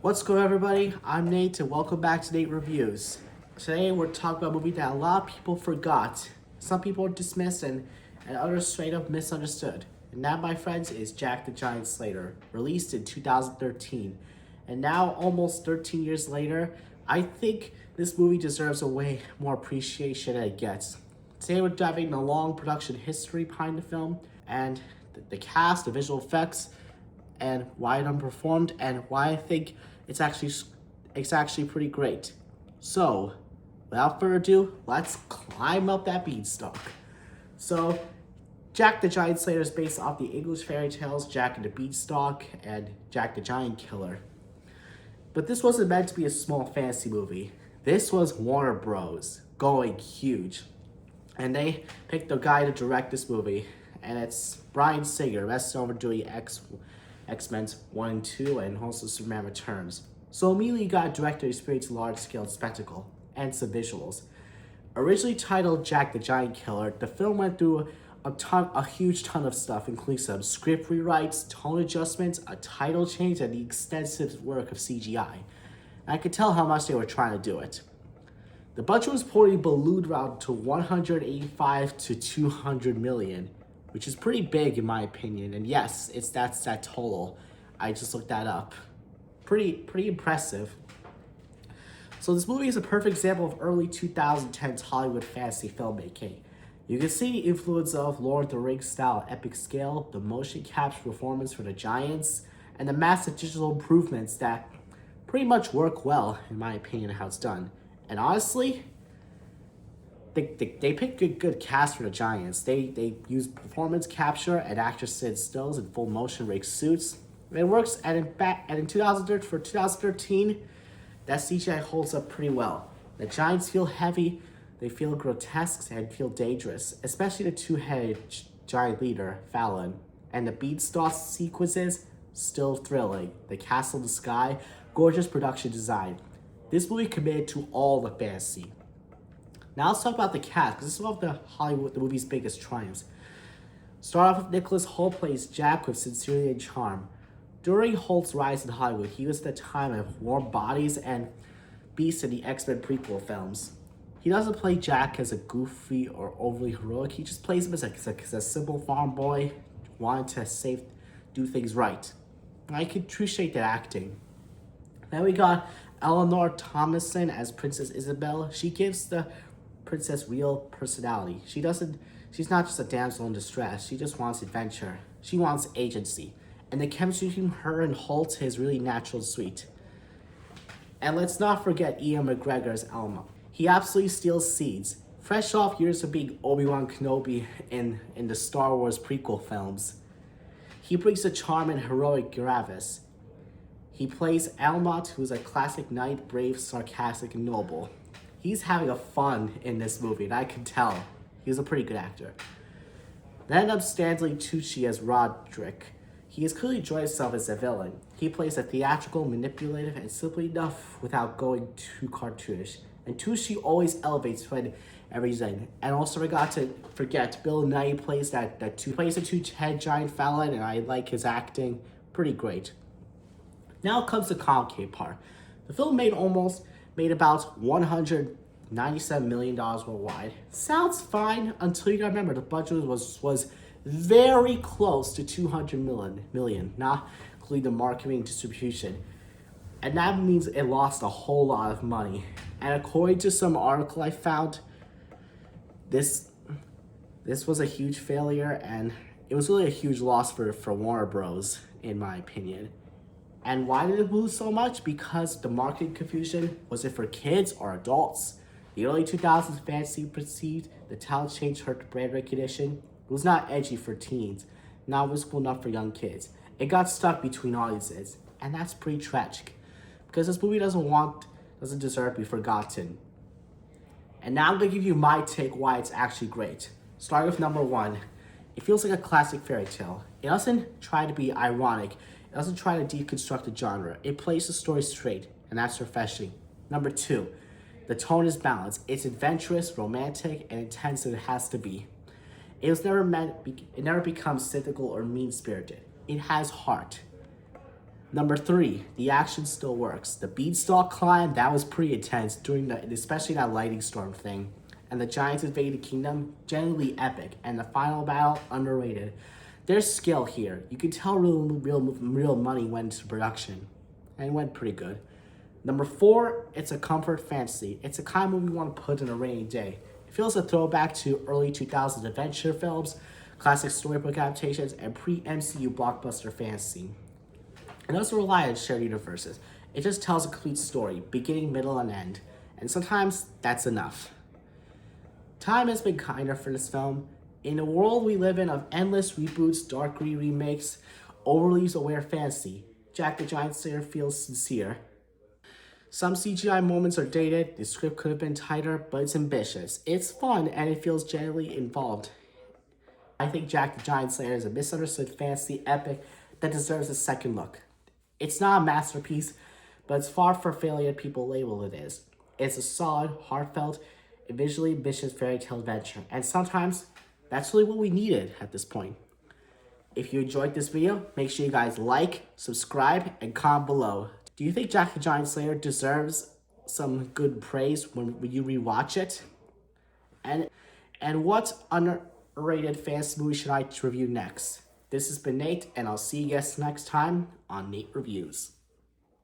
What's good, everybody? I'm Nate, and welcome back to Nate Reviews. Today, we're talking about a movie that a lot of people forgot, some people dismissed, and others straight up misunderstood. And that, my friends, is Jack the Giant Slayer, released in 2013. And now, almost 13 years later, I think this movie deserves a way more appreciation than it gets. Today, we're diving into the long production history behind the film, and the cast, the visual effects, and why it underperformed, and why I think it's actually pretty great. So, without further ado, let's climb up that beanstalk. So, Jack the Giant Slayer is based off the English fairy tales Jack and the Beanstalk and Jack the Giant Killer. But this wasn't meant to be a small fantasy movie. This was Warner Bros. Going huge. And they picked the guy to direct this movie, and it's Bryan Singer, best known for doing X-Men 1 and 2, and also Superman Returns. So immediately you got a director who experienced a large-scale spectacle and some visuals. Originally titled Jack the Giant Killer, the film went through a huge ton of stuff, including some script rewrites, tone adjustments, a title change, and the extensive work of CGI. And I could tell how much they were trying to do it. The budget was reportedly ballooned around to 185 to 200 million, which is pretty big in my opinion. And yes, that's that total. I just looked that up. Pretty impressive. So this movie is a perfect example of early 2010s Hollywood fantasy filmmaking. You can see the influence of Lord of the Rings style epic scale, the motion capture performance for the giants, and the massive digital improvements that pretty much work well, in my opinion, how it's done. And honestly, they picked a good cast for the Giants. They use performance capture and actors sit stills in full motion rig suits. It works, and in 2013, that CGI holds up pretty well. The Giants feel heavy, they feel grotesque, and feel dangerous, especially the two-headed giant leader, Fallon. And the Beanstalk sequences, still thrilling. The castle in the sky, gorgeous production design. This movie committed to all the fantasy. Now let's talk about the cast, because this is one of the movie's biggest triumphs. Start off with Nicholas Hoult plays Jack with sincerity and charm. During Holt's rise in Hollywood, he was at the time of Warm Bodies and Beast in the X-Men prequel films. He doesn't play Jack as a goofy or overly heroic, he just plays him as a simple farm boy wanting to do things right. And I can appreciate that acting. Then we got Eleanor Thomason as Princess Isabel. She gives the princess real personality. She's not just a damsel in distress. She just wants adventure. She wants agency. And the chemistry between her and Holt is really natural and sweet. And let's not forget Ian McGregor as Elmo. He absolutely steals scenes. Fresh off years of being Obi-Wan Kenobi in the Star Wars prequel films. He brings the charm and heroic gravitas. He plays Elmot, who's a classic knight, brave, sarcastic, and noble. He's having a fun in this movie, and I can tell. He's a pretty good actor. Then up Stanley Tucci as Roderick. He has clearly enjoyed himself as a villain. He plays a theatrical, manipulative, and simply enough without going too cartoonish. And Tucci always elevates when everything. And also I got to forget, Bill Nighy plays the two-head giant Fallon, and I like his acting. Pretty great. Now comes the complicated part. The film made about $197 million worldwide. Sounds fine until you gotta remember the budget was very close to 200 million, not including the marketing and distribution. And that means it lost a whole lot of money. And according to some article I found, this was a huge failure, and it was really a huge loss for Warner Bros, in my opinion. And why did it lose so much? Because the marketing confusion. Was it for kids or adults? The early 2000s fantasy perceived the talent change hurt brand recognition. It was not edgy for teens, not visible enough for young kids. It got stuck between audiences, and that's pretty tragic. Because this movie doesn't deserve to be forgotten. And now I'm gonna give you my take why it's actually great. Starting with number one, it feels like a classic fairy tale. It doesn't try to be ironic. It doesn't try to deconstruct the genre. It plays the story straight, and that's refreshing. Number two, the tone is balanced. It's adventurous, romantic, and intense as it has to be. It never becomes cynical or mean-spirited. It has heart. Number 3, the action still works. The beanstalk climb, that was pretty intense during especially that lightning storm thing. And the Giants invade the kingdom, genuinely epic. And the final battle, underrated. There's skill here. You can tell real money went into production. And it went pretty good. Number 4, it's a comfort fantasy. It's a kind of movie you want to put in a rainy day. It feels a throwback to early 2000s adventure films, classic storybook adaptations, and pre-MCU blockbuster fantasy. It doesn't rely on shared universes. It just tells a complete story, beginning, middle, and end. And sometimes that's enough. Time has been kinder for this film. In a world we live in of endless reboots, dark remakes, overly aware fantasy, Jack the Giant Slayer feels sincere. Some CGI moments are dated, the script could have been tighter, but it's ambitious. It's fun, and it feels genuinely involved. I think Jack the Giant Slayer is a misunderstood fantasy epic that deserves a second look. It's not a masterpiece, but it's far from failure people label it is. It's a solid, heartfelt, and visually ambitious fairy tale adventure, and sometimes that's really what we needed at this point. If you enjoyed this video, make sure you guys like, subscribe, and comment below. Do you think Jack the Giant Slayer deserves some good praise when you rewatch it? And what underrated fantasy movie should I review next? This has been Nate, and I'll see you guys next time on Nate Reviews.